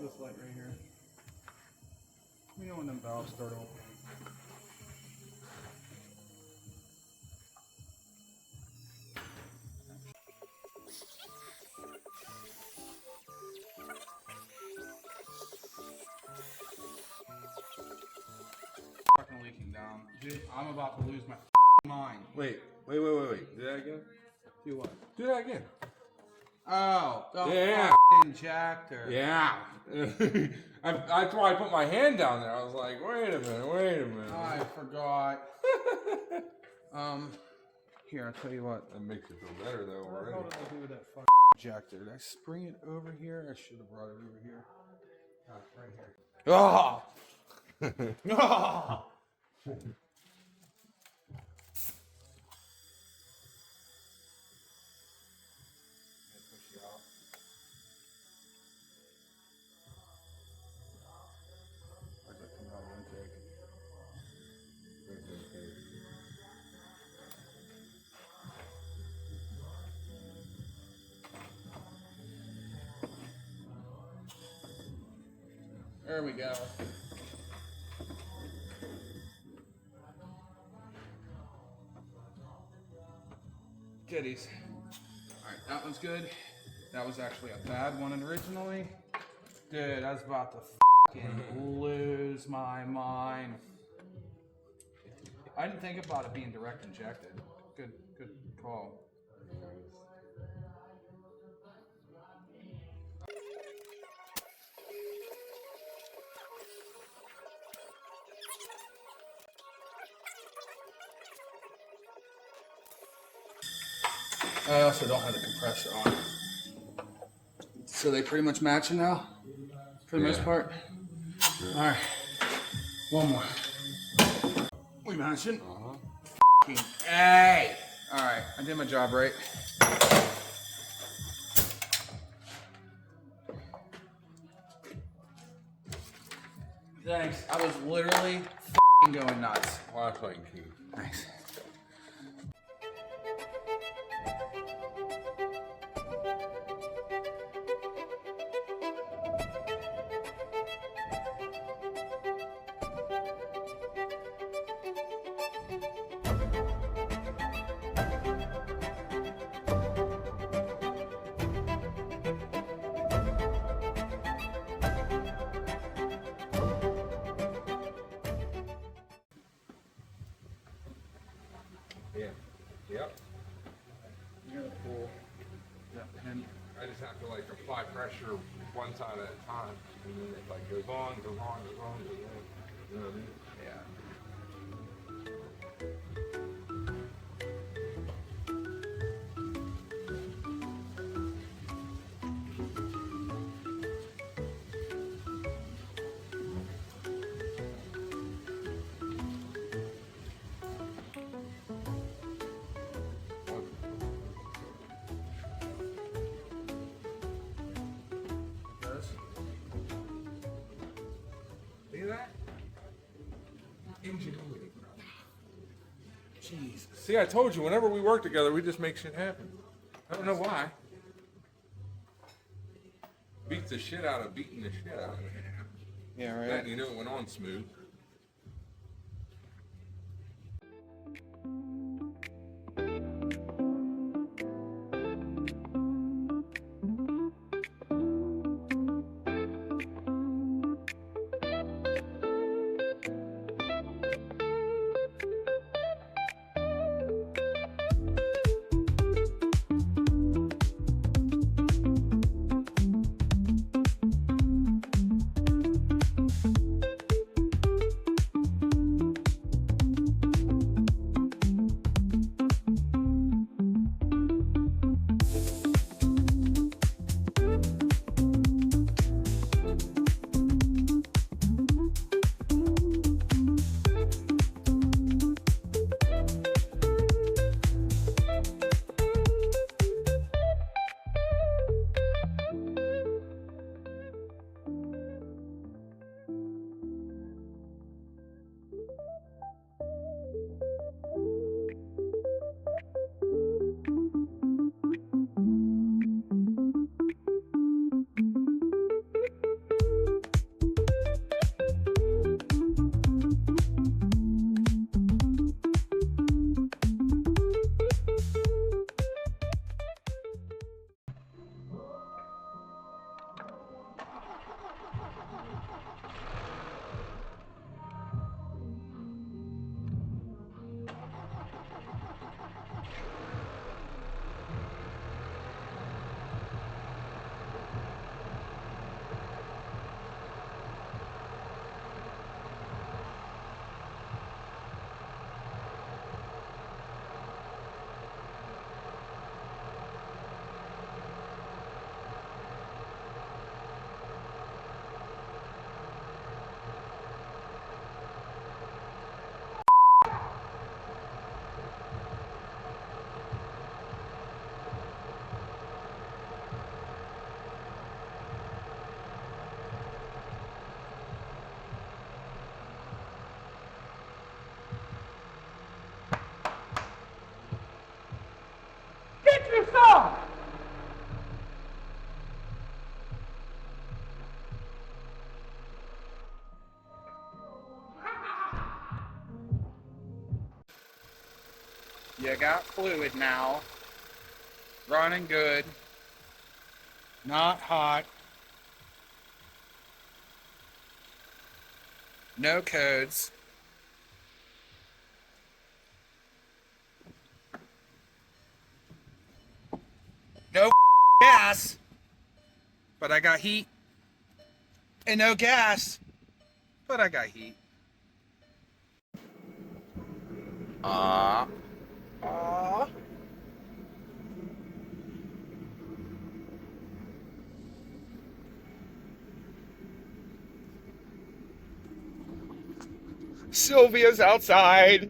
this light right here. We know when them valves start opening. Fucking leaking down. Dude, I'm about to lose my mind. Wait. Do that again? Do what? Do that again. Oh, the Yeah. fucking injector. Yeah. That's why I put my hand down there. I was like, wait a minute. I forgot. Here, I'll tell you what. That makes you feel better though What the already. hell did I do with that fucking injector? Did I spring it over here? I should have brought it over here. Right here. Oh! Oh! There we go. Kitties. Alright, that one's good. That was actually a bad one originally. Dude, I was about to fucking lose my mind. I didn't think about it being direct injected. Good call. I also don't have the compressor on. So they pretty much matching now? For the most part? Yeah. Alright. One more. We matching? Uh-huh. Hey! Alright, I did my job right. Thanks. I was literally going nuts. Flashlight key. Thanks. Yeah. Yep. You're gonna pull that pin. I just have to like apply pressure one side at a time, and then it like goes on. You know what I mean? Yeah. Look at that. Ingenuity, bro. Jesus. See, I told you, whenever we work together, we just make shit happen. I don't know why. Beat the shit out of beating the shit out of it. Yeah, right. That, you know, it went on smooth. You got fluid now. Running good. Not hot. No codes. No gas. But I got heat. And no gas. But I got heat. Sylvia's outside.